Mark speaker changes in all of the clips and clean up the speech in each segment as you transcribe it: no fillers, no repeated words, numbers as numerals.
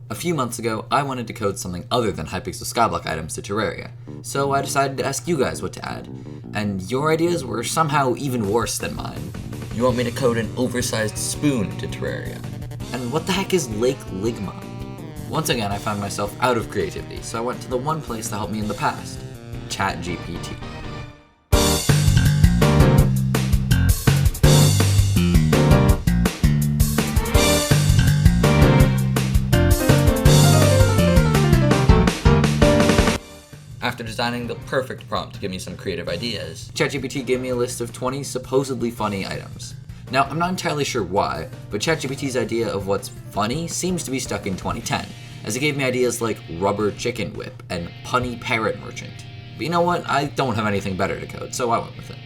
Speaker 1: A few months ago, I wanted to code something other than Hypixel Skyblock items to Terraria, so I decided to ask you guys what to add, and your ideas were somehow even worse than mine. You want me to code an oversized spoon to Terraria. And what the heck is Lake Ligma? Once again, I found myself out of creativity, so I went to the one place that helped me in the past, ChatGPT. After designing the perfect prompt to give me some creative ideas, ChatGPT gave me a list of 20 supposedly funny items. Now, I'm not entirely sure why, but ChatGPT's idea of what's funny seems to be stuck in 2010, as it gave me ideas like rubber chicken whip and punny parrot merchant. But you know what, I don't have anything better to code, so I went with it.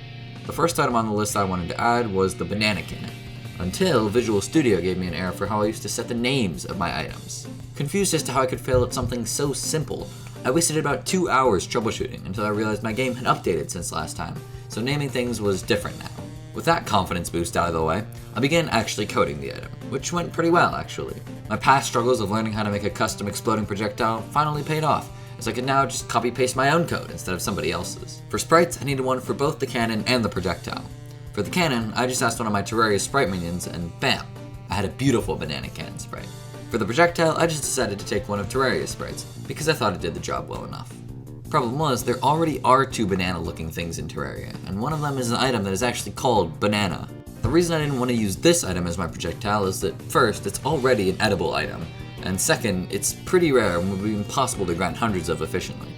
Speaker 1: The first item on the list I wanted to add was the banana cannon, until Visual Studio gave me an error for how I used to set the names of my items. Confused as to how I could fail at something so simple, I wasted about 2 hours troubleshooting until I realized my game had updated since last time, so naming things was different now. With that confidence boost out of the way, I began actually coding the item, which went pretty well actually. My past struggles of learning how to make a custom exploding projectile finally paid off, as I could now just copy-paste my own code instead of somebody else's. For sprites, I needed one for both the cannon and the projectile. For the cannon, I just asked one of my Terraria sprite minions and bam, I had a beautiful banana cannon sprite. For the projectile, I just decided to take one of Terraria's sprites, because I thought it did the job well enough. Problem was, there already are 2 banana-looking things in Terraria, and one of them is an item that is actually called Banana. The reason I didn't want to use this item as my projectile is that, first, it's already an edible item, and second, it's pretty rare and would be impossible to grind hundreds of efficiently.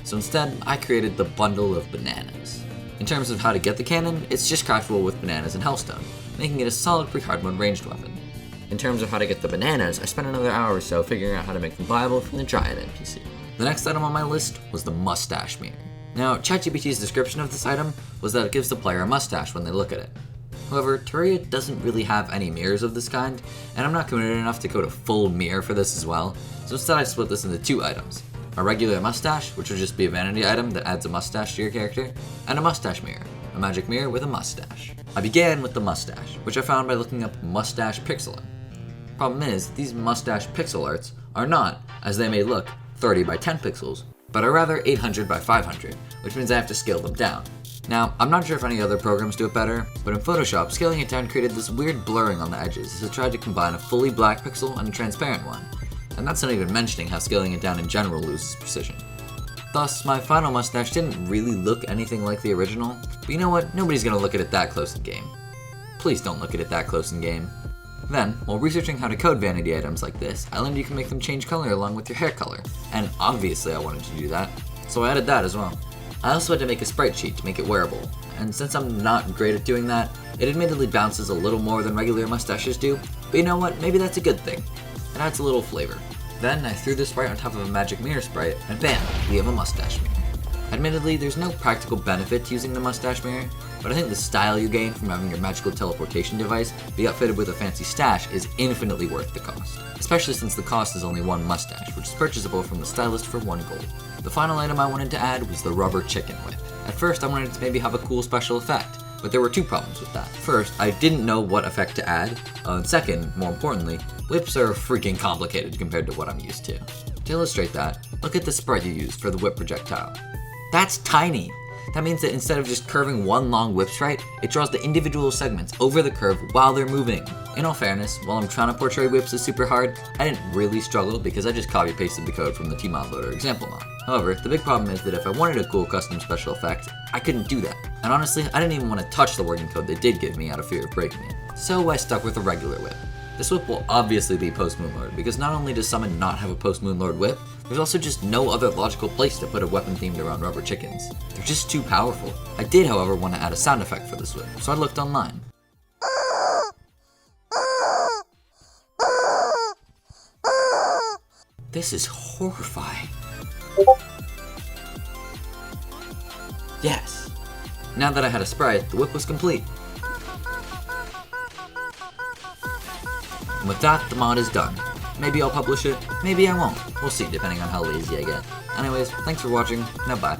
Speaker 1: So instead, I created the bundle of bananas. In terms of how to get the cannon, it's just craftable with bananas and hellstone, making it a solid pre-hard mode ranged weapon. In terms of how to get the bananas, I spent another hour or so figuring out how to make them viable from the giant NPC. The next item on my list was the mustache mirror. Now, ChatGPT's description of this item was that it gives the player a mustache when they look at it. However, Terraria doesn't really have any mirrors of this kind, and I'm not committed enough to code a full mirror for this as well, so instead I split this into 2 items. A regular mustache, which would just be a vanity item that adds a mustache to your character, and a mustache mirror, a magic mirror with a mustache. I began with the mustache, which I found by looking up mustache pixel art. Problem is, these mustache pixel arts are not, as they may look, 30 by 10 pixels, but are rather 800 by 500, which means I have to scale them down. Now, I'm not sure if any other programs do it better, but in Photoshop, scaling it down created this weird blurring on the edges as it tried to combine a fully black pixel and a transparent one, and that's not even mentioning how scaling it down in general loses precision. Thus, my final mustache didn't really look anything like the original, but you know what, nobody's gonna look at it that close in game. Please don't look at it that close in game. Then, while researching how to code vanity items like this, I learned you can make them change color along with your hair color, and obviously I wanted to do that, so I added that as well. I also had to make a sprite sheet to make it wearable, and since I'm not great at doing that, it admittedly bounces a little more than regular mustaches do, but you know what, maybe that's a good thing. It adds a little flavor. Then I threw the sprite on top of a magic mirror sprite, and bam, we have a mustache mirror. Admittedly, there's no practical benefit to using the mustache mirror, but I think the style you gain from having your magical teleportation device be outfitted with a fancy stash is infinitely worth the cost. Especially since the cost is only 1 mustache, which is purchasable from the stylist for 1 gold. The final item I wanted to add was the rubber chicken whip. At first I wanted it to maybe have a cool special effect, but there were 2 problems with that. First, I didn't know what effect to add, and second, more importantly, whips are freaking complicated compared to what I'm used to. To illustrate that, look at the sprite you used for the whip projectile. That's tiny! That means that instead of just curving one long whip sprite, it draws the individual segments over the curve while they're moving. In all fairness, while I'm trying to portray whips as super hard, I didn't really struggle because I just copy-pasted the code from the Tmodloader example mod. However, the big problem is that if I wanted a cool custom special effect, I couldn't do that. And honestly, I didn't even want to touch the working code they did give me out of fear of breaking it. So I stuck with a regular whip. This whip will obviously be post-Moonlord, because not only does Summon not have a post-Moonlord whip, there's also just no other logical place to put a weapon themed around rubber chickens. They're just too powerful. I did, however, want to add a sound effect for this whip, so I looked online. This is horrifying. Yes. Now that I had a sprite, the whip was complete. And with that, the mod is done. Maybe I'll publish it, maybe I won't. We'll see, depending on how lazy I get. Anyways, thanks for watching. Now bye.